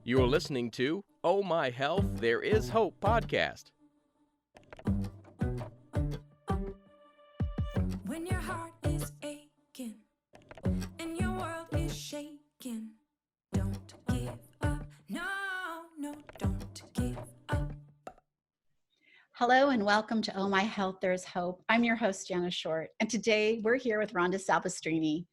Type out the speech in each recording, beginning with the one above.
You're listening to Oh My Health, There Is Hope podcast. When your heart is aching and your world is shaking, don't give up. No, don't give up. Hello and welcome to Oh My Health, There's Hope. I'm your host, Jana, and today we're here with Rhonda Salvestrini.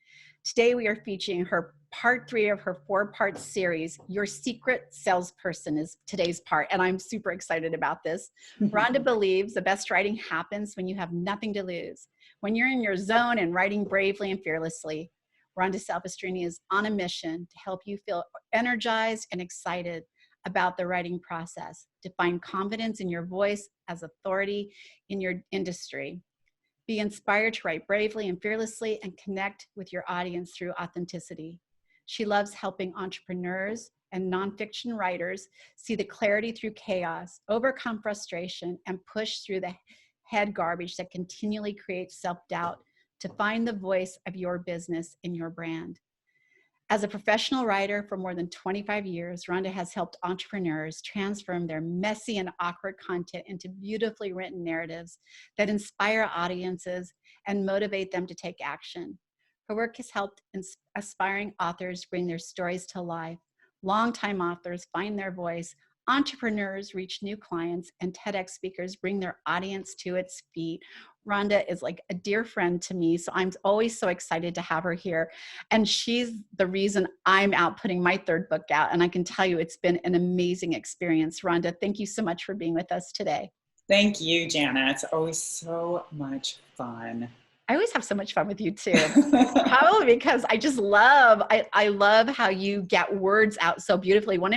Today we are featuring her part 3 of her 4-part series. Your Secret Salesperson is today's part, and I'm super excited about this. Rhonda believes the best writing happens when you have nothing to lose, when you're in your zone and writing bravely and fearlessly. Rhonda Salvestrini is on a mission to help you feel energized and excited about the writing process, to find confidence in your voice as authority in your industry. Be inspired to write bravely and fearlessly and connect with your audience through authenticity. She loves helping entrepreneurs and nonfiction writers see the clarity through chaos, overcome frustration, and push through the head garbage that continually creates self-doubt to find the voice of your business and your brand. As a professional writer for more than 25 years, Rhonda has helped entrepreneurs transform their messy and awkward content into beautifully written narratives that inspire audiences and motivate them to take action. Her work has helped aspiring authors bring their stories to life, longtime authors find their voice, entrepreneurs reach new clients, and TEDx speakers bring their audience to its feet. Rhonda is like a dear friend to me, so I'm always so excited to have her here. And she's the reason I'm out putting my 3rd book out. And I can tell you it's been an amazing experience. Rhonda, thank you so much for being with us today. Thank you, Jana. It's always so much fun. I always have so much fun with you too. Probably because I just love, I love how you get words out so beautifully. One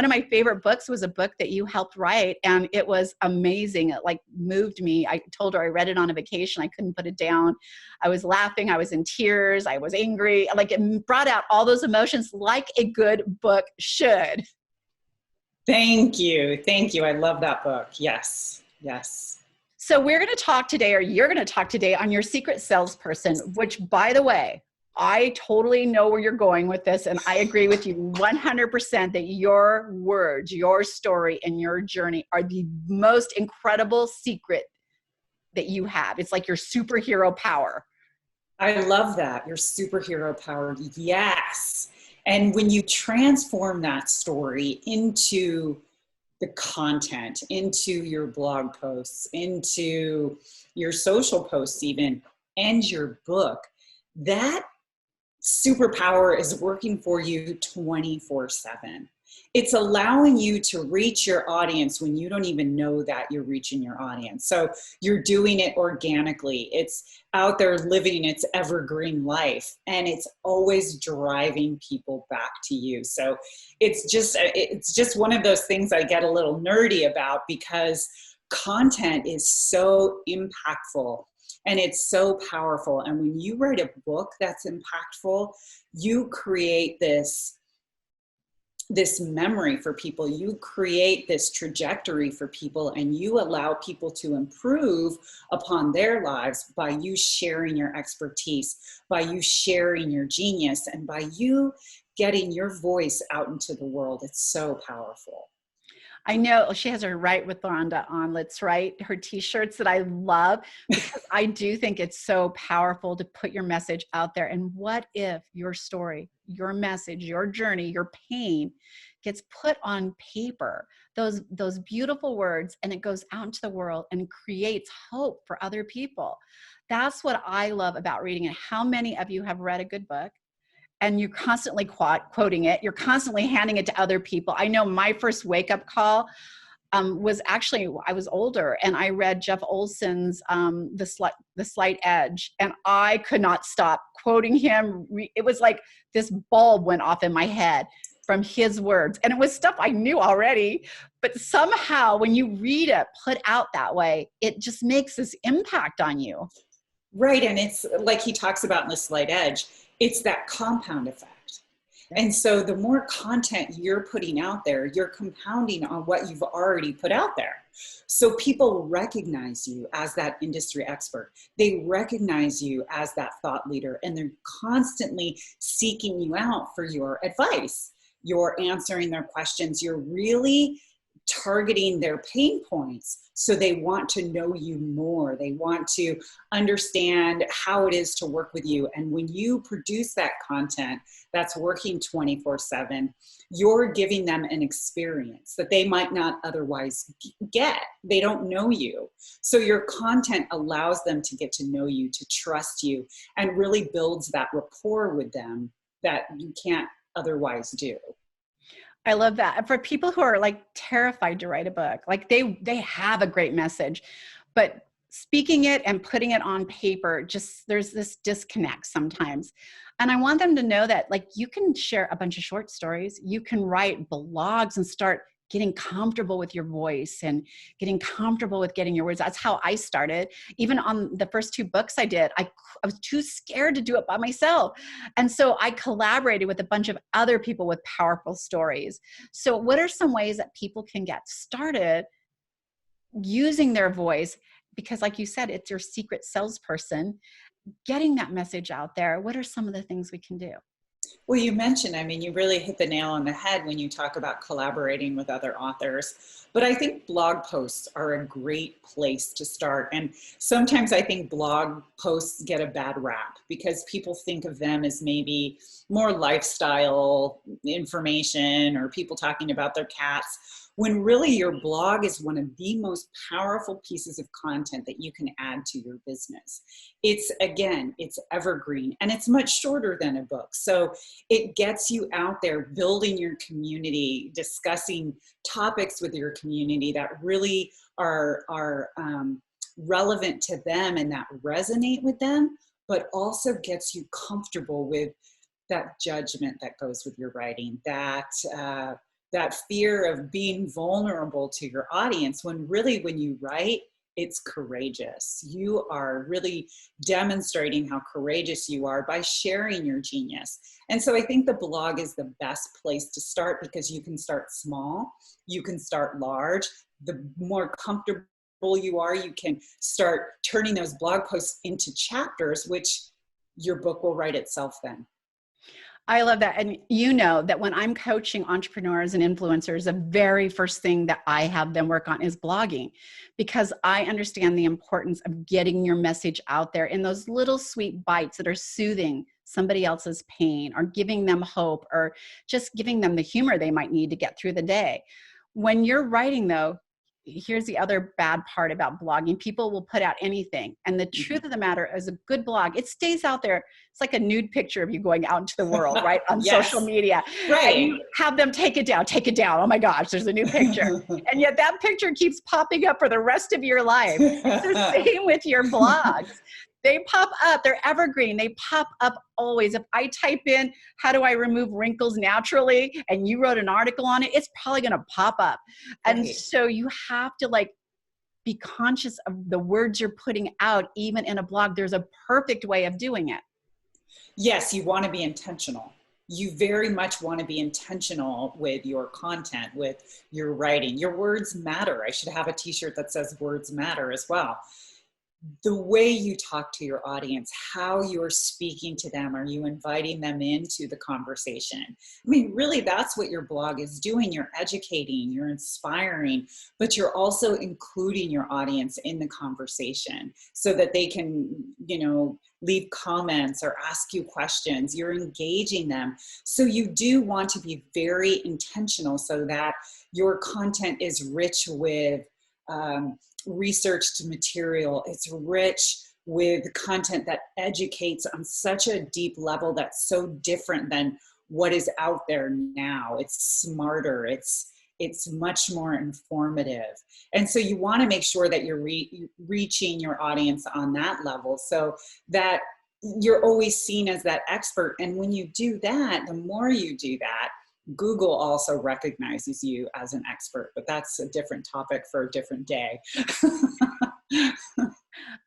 of my favorite books was a book that you helped write, and it was amazing. It like moved me. I told her I read it on a vacation. I couldn't put it down. I was laughing. I was in tears. I was angry. Like it brought out all those emotions like a good book should. Thank you. Thank you. I love that book. Yes. Yes. So we're going to talk today, or you're going to talk today on Your Secret Salesperson, which, by the way, I totally know where you're going with this, and I agree with you 100% that your words, your story, and your journey are the most incredible secret that you have. It's like your superhero power. I love that. Your superhero power. Yes. And when you transform that story into the content, into your blog posts, into your social posts even, and your book, that superpower is working for you 24/7. It's allowing you to reach your audience when you don't even know that you're reaching your audience. So you're doing it organically. It's out there living its evergreen life, and it's always driving people back to you. So it's just one of those things I get a little nerdy about, because content is so impactful. And it's so powerful. And when you write a book that's impactful, you create this memory for people. You create this trajectory for people, and you allow people to improve upon their lives by you sharing your expertise, by you sharing your genius, and by you getting your voice out into the world. It's so powerful. I know she has her Write with Rhonda on Let's Write, her t-shirts that I love, because I do think it's so powerful to put your message out there. And what if your story, your message, your journey, your pain gets put on paper, those beautiful words, and it goes out into the world and creates hope for other people. That's what I love about reading it. How many of you have read a good book? And you're constantly quoting it. You're constantly handing it to other people. I know my first wake-up call was actually, I was older, and I read Jeff Olson's The Slight Edge, and I could not stop quoting him. It was like this bulb went off in my head from his words. And it was stuff I knew already, but somehow when you read it put out that way, it just makes this impact on you. Right, and it's like he talks about in The Slight Edge, it's that compound effect. And so the more content you're putting out there, you're compounding on what you've already put out there. So people recognize you as that industry expert. They recognize you as that thought leader, and they're constantly seeking you out for your advice, you're answering their questions, you're really targeting their pain points. So they want to know you more. They want to understand how it is to work with you. And when you produce that content that's working 24/7, you're giving them an experience that they might not otherwise get. They don't know you. So your content allows them to get to know you, to trust you, and really builds that rapport with them that you can't otherwise do. I love that. And for people who are like terrified to write a book, like they have a great message, but speaking it and putting it on paper, just there's this disconnect sometimes. And I want them to know that like you can share a bunch of short stories, you can write blogs and start getting comfortable with your voice and getting comfortable with getting your words. That's how I started. Even on the first 2 books I did, I was too scared to do it by myself. And so I collaborated with a bunch of other people with powerful stories. So what are some ways that people can get started using their voice? Because like you said, it's your secret salesperson, getting that message out there. What are some of the things we can do? Well, you mentioned, I mean, you really hit the nail on the head when you talk about collaborating with other authors. But I think blog posts are a great place to start. And sometimes I think blog posts get a bad rap because people think of them as maybe more lifestyle information or people talking about their cats, when really your blog is one of the most powerful pieces of content that you can add to your business. It's, again, it's evergreen and it's much shorter than a book. So it gets you out there building your community, discussing topics with your community that really are relevant to them and that resonate with them, but also gets you comfortable with that judgment that goes with your writing, that fear of being vulnerable to your audience, when really when you write, it's courageous. You are really demonstrating how courageous you are by sharing your genius. And so I think the blog is the best place to start because you can start small, you can start large. The more comfortable you are, you can start turning those blog posts into chapters, which your book will write itself then. I love that. And you know that when I'm coaching entrepreneurs and influencers, the very first thing that I have them work on is blogging, because I understand the importance of getting your message out there in those little sweet bites that are soothing somebody else's pain or giving them hope or just giving them the humor they might need to get through the day. When you're writing though, here's the other bad part about blogging. People will put out anything. And the truth of the matter is a good blog, it stays out there. It's like a nude picture of you going out into the world, right? On Yes. social media. Right. And you have them take it down, take it down. Oh my gosh, there's a new picture. And yet that picture keeps popping up for the rest of your life. It's the same with your blogs. They pop up, they're evergreen. They pop up always. If I type in, how do I remove wrinkles naturally? And you wrote an article on it, it's probably going to pop up. And Right. so you have to like be conscious of the words you're putting out, even in a blog. There's a perfect way of doing it. Yes, you want to be intentional. You very much want to be intentional with your content, with your writing. Your words matter. I should have a t-shirt that says words matter as well. The way you talk to your audience, how you're speaking to them, are you inviting them into the conversation? I mean, really, that's what your blog is doing. You're educating, you're inspiring, but you're also including your audience in the conversation so that they can, leave comments or ask you questions. You're engaging them. So you do want to be very intentional so that your content is rich with researched material. It's rich with content that educates on such a deep level that's so different than what is out there now. It's smarter. It's much more informative. And so you want to make sure that you're reaching your audience on that level so that you're always seen as that expert. And when you do that, the more you do that, Google also recognizes you as an expert, but that's a different topic for a different day.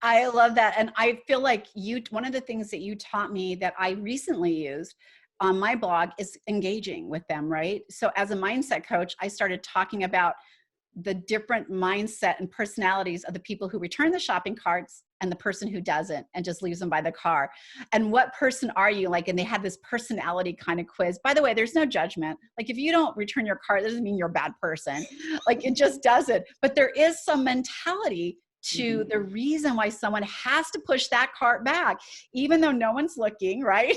I love that. And I feel like one of the things that you taught me that I recently used on my blog is engaging with them, right? So as a mindset coach, I started talking about the different mindset and personalities of the people who return the shopping carts and the person who doesn't and just leaves them by the car. And what person are you? Like, and they had this personality kind of quiz. By the way, there's no judgment. Like, if you don't return your cart, that doesn't mean you're a bad person. Like, it just doesn't. But there is some mentality to the reason why someone has to push that cart back, even though no one's looking, right?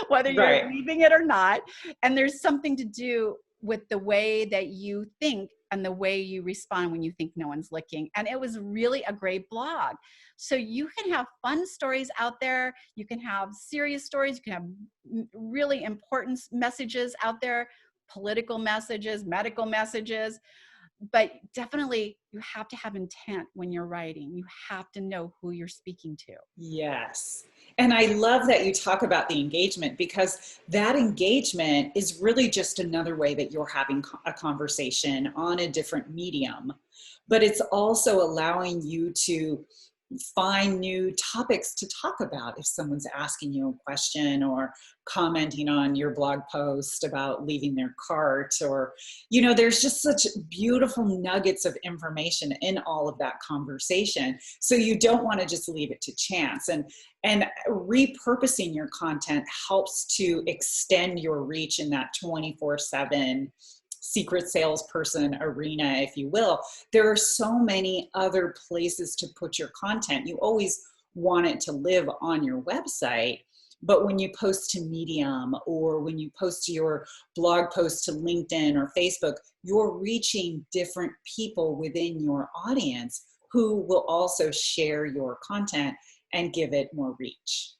Whether you're leaving it or not. And there's something to do with the way that you think and the way you respond when you think no one's looking. And it was really a great blog. So you can have fun stories out there. You can have serious stories. You can have really important messages out there, political messages, medical messages. But definitely you have to have intent when you're writing. You have to know who you're speaking to. Yes. And I love that you talk about the engagement, because that engagement is really just another way that you're having a conversation on a different medium. But it's also allowing you to find new topics to talk about if someone's asking you a question or commenting on your blog post about leaving their cart, or, you know, there's just such beautiful nuggets of information in all of that conversation. So you don't want to just leave it to chance. And repurposing your content helps to extend your reach in that 24/7 secret salesperson arena, if you will. There are so many other places to put your content. You always want it to live on your website, but when you post to Medium, or when you post your blog post to LinkedIn or Facebook, you're reaching different people within your audience who will also share your content and give it more reach.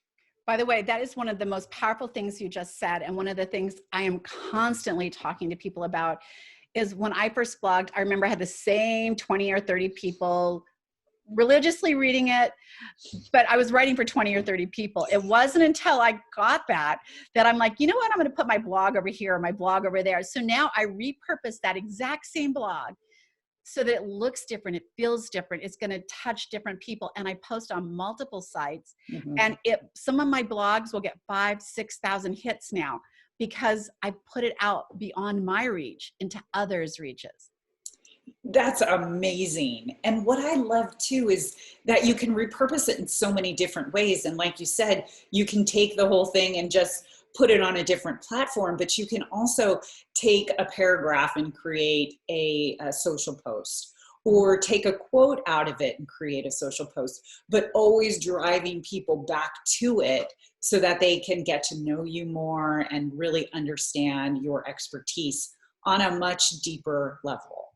By the way, that is one of the most powerful things you just said. And one of the things I am constantly talking to people about is, when I first blogged, I remember I had the same 20 or 30 people religiously reading it, but I was writing for 20 or 30 people. It wasn't until I got that I'm like, you know what, I'm going to put my blog over here, my blog over there. So now I repurpose that exact same blog so that it looks different, it feels different, it's going to touch different people. And I post on multiple sites. And some of my blogs will get 5,000, 6,000 hits now, because I put it out beyond my reach into others' reaches. That's amazing. And what I love too is that you can repurpose it in so many different ways. And like you said, you can take the whole thing and just put it on a different platform, but you can also take a paragraph and create a social post, or take a quote out of it and create a social post, but always driving people back to it so that they can get to know you more and really understand your expertise on a much deeper level.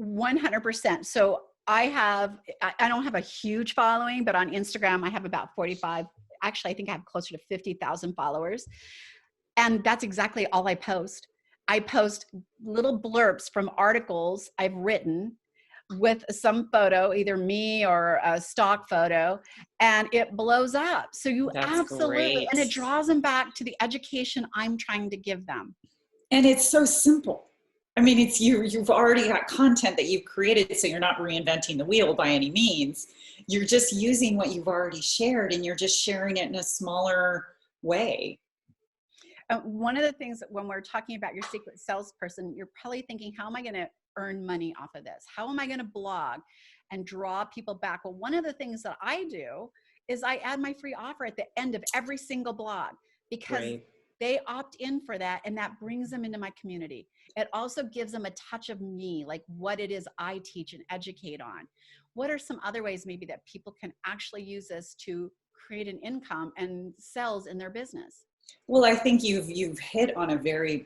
100%. So I don't have a huge following, but on Instagram, I have about 45. Actually, I think I have closer to 50,000 followers. And that's exactly all I post. I post little blurbs from articles I've written with some photo, either me or a stock photo, and it blows up. So That's absolutely, great. and it draws them back to the education I'm trying to give them. And it's so simple. I mean, it's you've already got content that you've created, so you're not reinventing the wheel by any means. You're just using what you've already shared, and you're just sharing it in a smaller way. One of the things that when we're talking about your secret salesperson, you're probably thinking, how am I going to earn money off of this? How am I going to blog and draw people back? Well, one of the things that I do is I add my free offer at the end of every single blog, because they opt in for that, and that brings them into my community. It also gives them a touch of me, like what it is I teach and educate on. What are some other ways maybe that people can actually use this to create an income and sales in their business? Well, I think you've hit on a very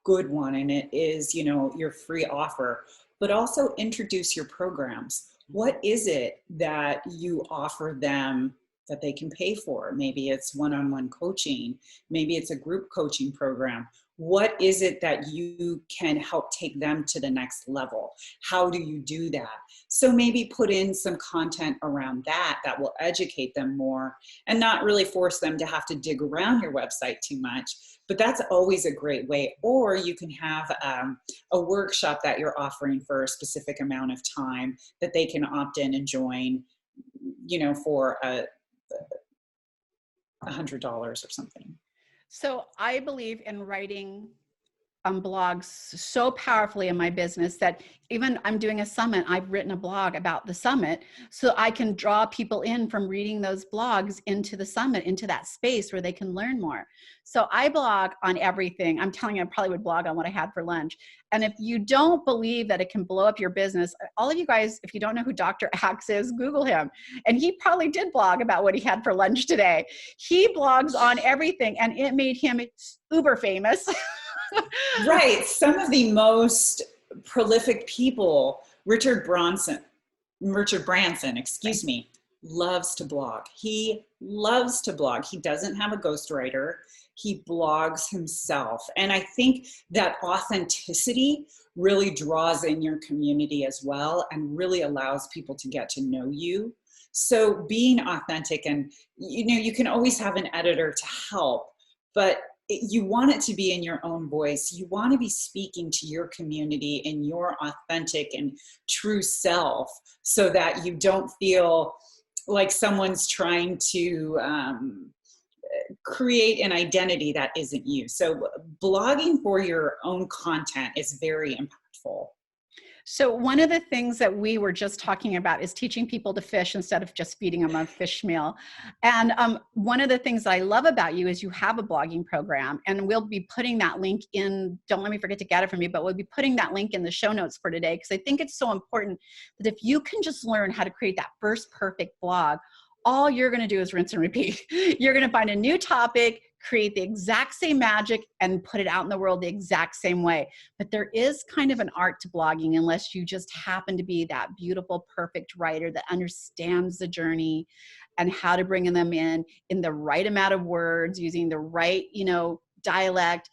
good one, and it is, you know, your free offer, but also introduce your programs. What is it that you offer them that they can pay for? Maybe it's one-on-one coaching, maybe it's a group coaching program. What is it that you can help take them to the next level? How do you do that? So maybe put in some content around that will educate them more, and not really force them to have to dig around your website too much. But that's always a great way. Or you can have a workshop that you're offering for a specific amount of time that they can opt in and join, you know, for $100 or something. So I believe in writing blogs so powerfully in my business that even I'm doing a summit, I've written a blog about the summit so I can draw people in from reading those blogs into the summit, into that space where they can learn more. So I blog on everything. I'm telling you, I probably would blog on what I had for lunch. And if you don't believe that it can blow up your business, all of you guys, if you don't know who Dr. Axe is, Google him. And he probably did blog about what he had for lunch today. He blogs on everything, and it made him uber famous. Right. Some of the most prolific people, Richard Branson, excuse me, loves to blog. He loves to blog. He doesn't have a ghostwriter. He blogs himself. And I think that authenticity really draws in your community as well and really allows people to get to know you. So being authentic, and you can always have an editor to help, but you want it to be in your own voice. You want to be speaking to your community in your authentic and true self so that you don't feel like someone's trying to create an identity that isn't you. So blogging for your own content is very impactful. So one of the things that we were just talking about is teaching people to fish instead of just feeding them a fish meal. And one of the things that I love about you is you have a blogging program, and we'll be putting that link in. Don't let me forget to get it from you, but we'll be putting that link in the show notes for today, because I think it's so important that if you can just learn how to create that first perfect blog, all you're going to do is rinse and repeat. You're going to find a new topic, create the exact same magic, and put it out in the world the exact same way. But there is kind of an art to blogging, unless you just happen to be that beautiful, perfect writer that understands the journey and how to bring them in the right amount of words, using the right, dialect.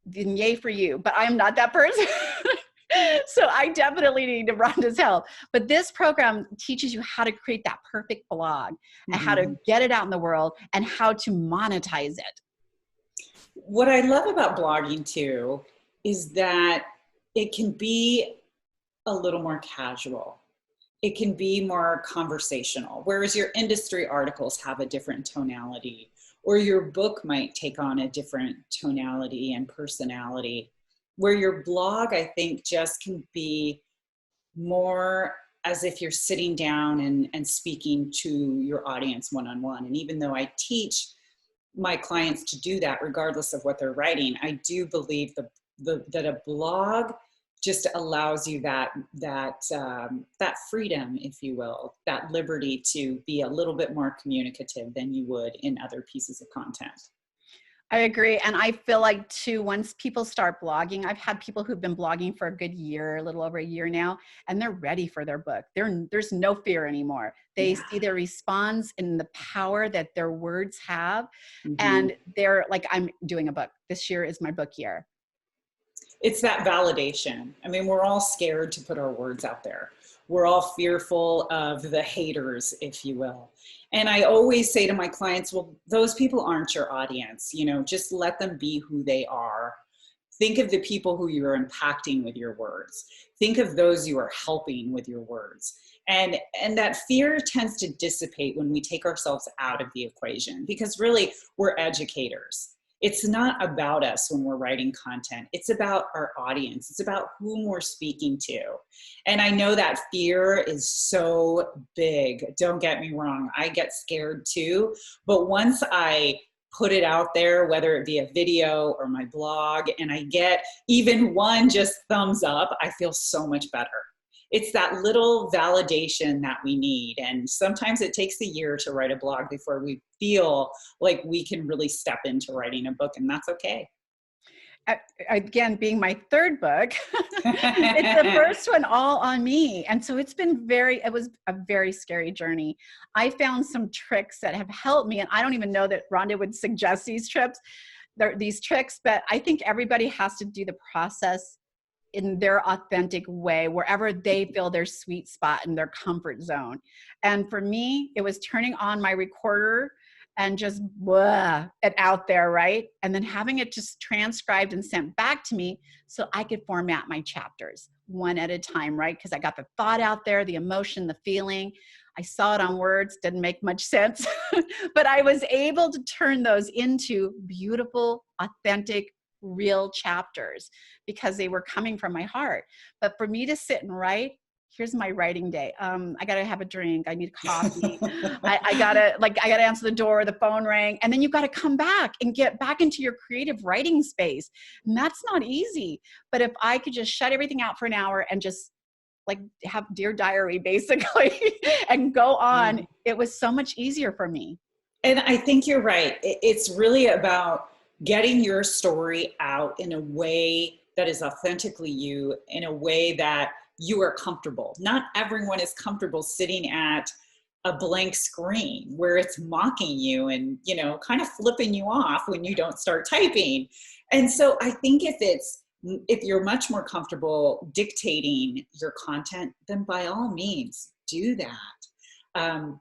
Then yay for you. But I'm not that person. So I definitely need Rhonda's help. But this program teaches you how to create that perfect blog, and how to get it out in the world, and how to monetize it. What I love about blogging too is that it can be a little more casual. It can be more conversational, whereas your industry articles have a different tonality, or your book might take on a different tonality and personality. Where your blog, I think, just can be more as if you're sitting down and speaking to your audience one-on-one. And even though I teach my clients to do that, regardless of what they're writing, I do believe that a blog just allows you that freedom, if you will, that liberty to be a little bit more communicative than you would in other pieces of content. I agree. And I feel like too, once people start blogging, I've had people who've been blogging for a good year, a little over a year now, and they're ready for their book. There's no fear anymore. They see their response in the power that their words have. And they're like, I'm doing a book. This year is my book year. It's that validation. I mean, we're all scared to put our words out there. We're all fearful of the haters, if you will. And I always say to my clients, well, those people aren't your audience. Just let them be who they are. Think of the people who you're impacting with your words. Think of those you are helping with your words. And that fear tends to dissipate when we take ourselves out of the equation, because really we're educators. It's not about us when we're writing content. It's about our audience. It's about whom we're speaking to. And I know that fear is so big. Don't get me wrong. I get scared too. But once I put it out there, whether it be a video or my blog, and I get even one just thumbs up, I feel so much better. It's that little validation that we need. And sometimes it takes a year to write a blog before we feel like we can really step into writing a book, and that's okay. Again, being my third book, it's the first one all on me. And so it was a very scary journey. I found some tricks that have helped me, and I don't even know that Rhonda would suggest these tricks, but I think everybody has to do the process in their authentic way, wherever they feel their sweet spot and their comfort zone. And for me, it was turning on my recorder and just it out there, right? And then having it just transcribed and sent back to me so I could format my chapters one at a time, right? Because I got the thought out there, the emotion, the feeling. I saw it on words, didn't make much sense, but I was able to turn those into beautiful, authentic real chapters because they were coming from my heart. But for me to sit and write, here's my writing day. I gotta have a drink. I need coffee. I gotta answer the door. The phone rang, and then you gotta come back and get back into your creative writing space. And that's not easy. But if I could just shut everything out for an hour and just like have Dear Diary basically and go on, it was so much easier for me. And I think you're right. It's really about getting your story out in a way that is authentically you, in a way that you are comfortable. Not everyone is comfortable sitting at a blank screen where it's mocking you and, you know, kind of flipping you off when you don't start typing. And so I think if you're much more comfortable dictating your content, then by all means do that.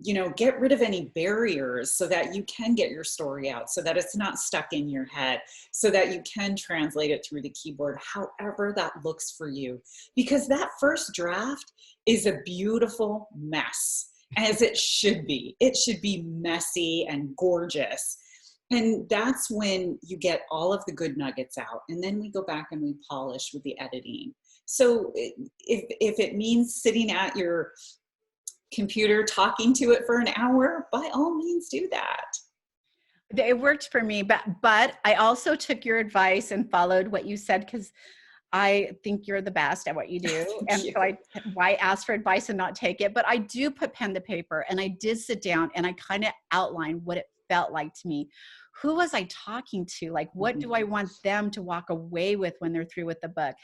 You know, get rid of any barriers so that you can get your story out, so that it's not stuck in your head, so that you can translate it through the keyboard, however that looks for you. Because that first draft is a beautiful mess, as it should be. It should be messy and gorgeous. And that's when you get all of the good nuggets out. And then we go back and we polish with the editing. So if it means sitting at your computer talking to it for an hour, by all means do that. It worked for me, but I also took your advice and followed what you said, because I think you're the best at what you do. And so why ask for advice and not take it? But I do put pen to paper, and I did sit down and I kind of outlined what it felt like to me. Who was I talking to? Like, what do I want them to walk away with when they're through with the book?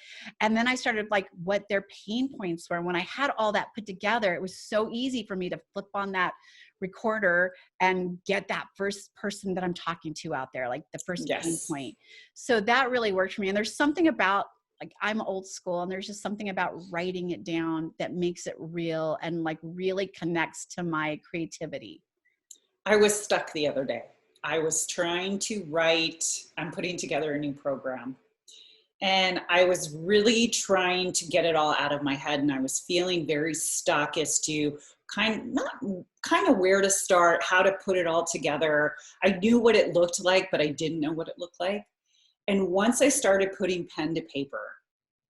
And then I started like what their pain points were. When I had all that put together, it was so easy for me to flip on that recorder and get that first person that I'm talking to out there, like the first pain point. So that really worked for me. And there's something about, like, I'm old school, and there's just something about writing it down that makes it real and like really connects to my creativity. I was stuck the other day. I was trying to write, I'm putting together a new program, and I was really trying to get it all out of my head, and I was feeling very stuck as to kind of where to start, how to put it all together. I knew what it looked like, but I didn't know what it looked like. And once I started putting pen to paper,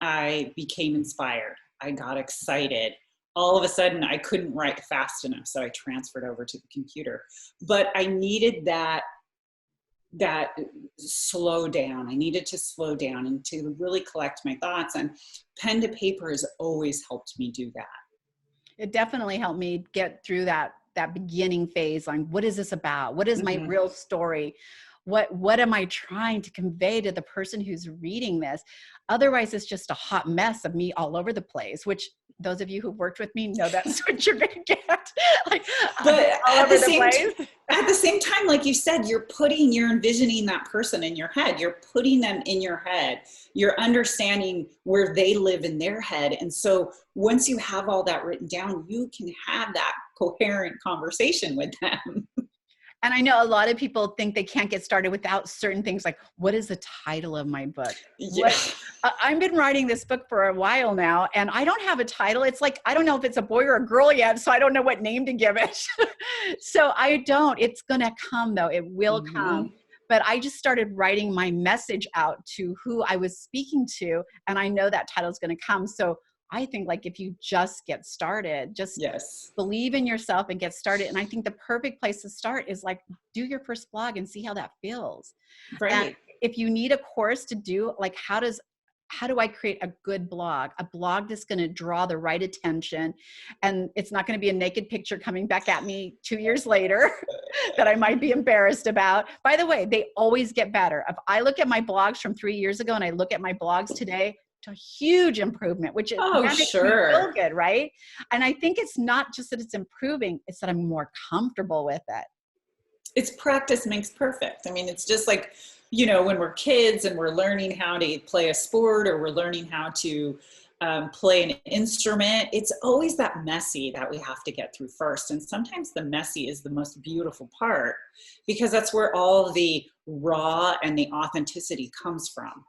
I became inspired. I got excited. All of a sudden, I couldn't write fast enough, so I transferred over to the computer. But I needed that slow down. I needed to slow down and to really collect my thoughts. And pen to paper has always helped me do that. It definitely helped me get through that beginning phase on what is this about? What is my real story? What am I trying to convey to the person who's reading this? Otherwise, it's just a hot mess of me all over the place, which those of you who've worked with me know that's what you're going to get. Like, but all over the place. At the same time, like you said, you're envisioning that person in your head. You're putting them in your head. You're understanding where they live in their head. And so once you have all that written down, you can have that coherent conversation with them. And I know a lot of people think they can't get started without certain things, like, what is the title of my book? Yeah. I've been writing this book for a while now, and I don't have a title. It's like, I don't know if it's a boy or a girl yet, so I don't know what name to give it. So I don't. It's going to come, though. It will come. But I just started writing my message out to who I was speaking to, and I know that title is going to come. So I think, like, if you just get started, just believe in yourself and get started. And I think the perfect place to start is like, do your first blog and see how that feels. Right. And if you need a course to do, like, how do I create a good blog? A blog that's going to draw the right attention, and it's not going to be a naked picture coming back at me 2 years later that I might be embarrassed about. By the way, they always get better. If I look at my blogs from 3 years ago and I look at my blogs today, a huge improvement, which makes me feel good, right? And I think it's not just that it's improving, it's that I'm more comfortable with it. It's practice makes perfect. I mean, it's just like, you know, when we're kids and we're learning how to play a sport, or we're learning how to play an instrument, it's always that messy that we have to get through first. And sometimes the messy is the most beautiful part, because that's where all the raw and the authenticity comes from.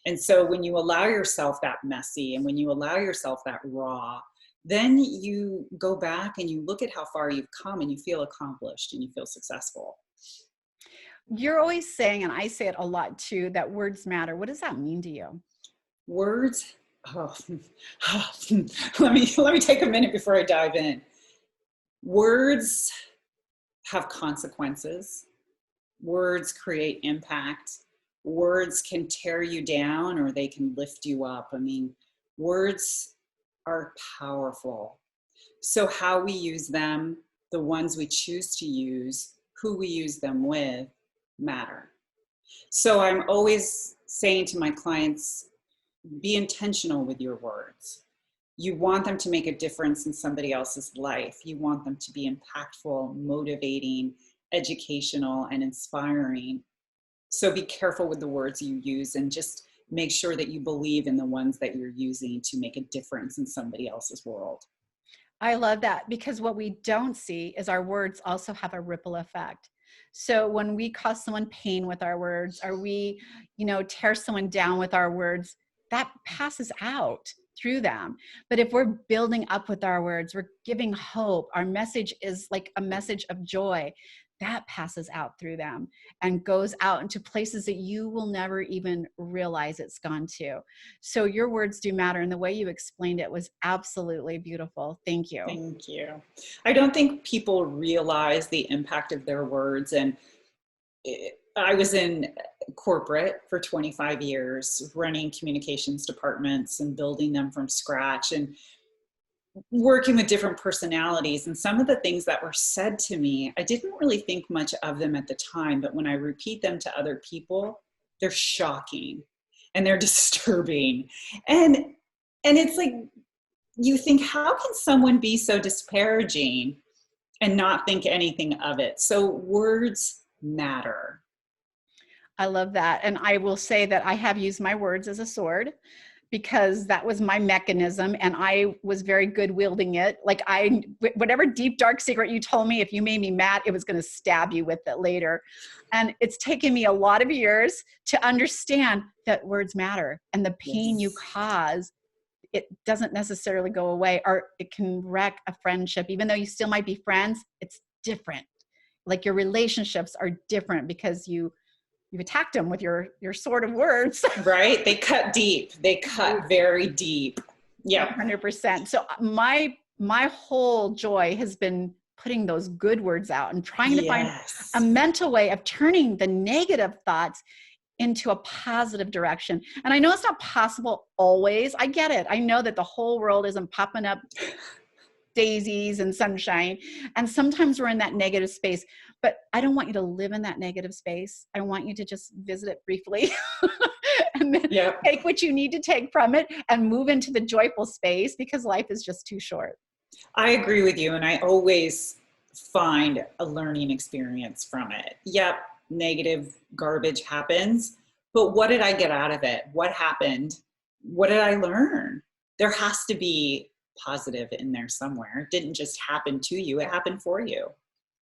And so when you allow yourself that messy, and when you allow yourself that raw, then you go back and you look at how far you've come, and you feel accomplished and you feel successful. You're always saying, and I say it a lot too, that words matter. What does that mean to you? Words, oh, let me take a minute before I dive in. Words have consequences. Words create impact. Words can tear you down or they can lift you up. I mean, words are powerful. So how we use them, the ones we choose to use, who we use them with, matter. So I'm always saying to my clients, be intentional with your words. You want them to make a difference in somebody else's life. You want them to be impactful, motivating, educational, and inspiring. So be careful with the words you use and just make sure that you believe in the ones that you're using to make a difference in somebody else's world. I love that, because what we don't see is our words also have a ripple effect. So when we cause someone pain with our words, or we, tear someone down with our words, that passes out through them. But if we're building up with our words, we're giving hope, our message is like a message of joy, that passes out through them and goes out into places that you will never even realize it's gone to. So your words do matter. And the way you explained it was absolutely beautiful. Thank you. Thank you. I don't think people realize the impact of their words. And I was in corporate for 25 years, running communications departments and building them from scratch and working with different personalities. And some of the things that were said to me, I didn't really think much of them at the time, but when I repeat them to other people, they're shocking and they're disturbing. And it's like, you think, how can someone be so disparaging and not think anything of it? So words matter. I love that. And I will say that I have used my words as a sword, because that was my mechanism and I was very good wielding it. Like whatever deep, dark secret you told me, if you made me mad, it was going to stab you with it later. And it's taken me a lot of years to understand that words matter, and the pain you cause, it doesn't necessarily go away, or it can wreck a friendship. Even though you still might be friends, it's different. Like your relationships are different because you've attacked them with your sword of words. Right? They cut deep. They cut very deep. Yeah. 100%. So my whole joy has been putting those good words out and trying to find a mental way of turning the negative thoughts into a positive direction. And I know it's not possible always. I get it. I know that the whole world isn't popping up daisies and sunshine. And sometimes we're in that negative space, but I don't want you to live in that negative space. I want you to just visit it briefly and then take what you need to take from it and move into the joyful space, because life is just too short. I agree with you. And I always find a learning experience from it. Yep. Negative garbage happens, but what did I get out of it? What happened? What did I learn? There has to be positive in there somewhere. It didn't just happen to you. It happened for you.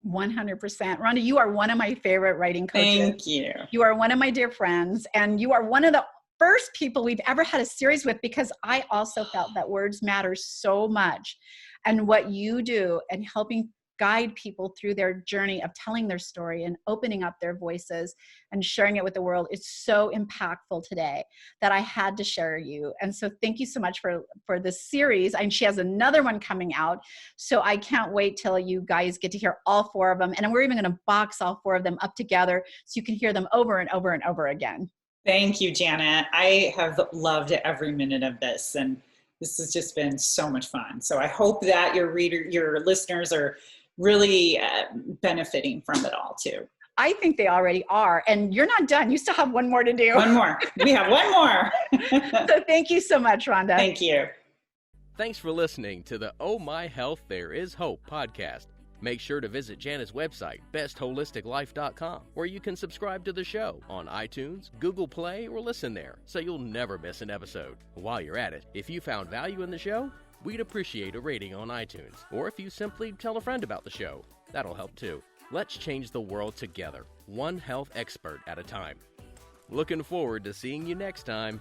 100%. Rhonda, you are one of my favorite writing coaches. Thank you. You are one of my dear friends, and you are one of the first people we've ever had a series with, because I also felt that words matter so much. And what you do and helping guide people through their journey of telling their story and opening up their voices and sharing it with the world is so impactful today that I had to share you. And so thank you so much for this series. And she has another one coming out. So I can't wait till you guys get to hear all 4 of them. And we're even going to box all 4 of them up together so you can hear them over and over and over again. Thank you, Jana. I have loved every minute of this, and this has just been so much fun. So I hope that your listeners are really benefiting from it all too. I think they already are. And you're not done. You still have one more to do. One more. We have one more. So thank you so much, Rhonda. Thank you. Thanks for listening to the Oh My Health, There Is Hope podcast. Make sure to visit Jana's website, bestholisticlife.com, where you can subscribe to the show on iTunes, Google Play, or listen there, so you'll never miss an episode. While you're at it, if you found value in the show, we'd appreciate a rating on iTunes, or if you simply tell a friend about the show, that'll help too. Let's change the world together, one health expert at a time. Looking forward to seeing you next time.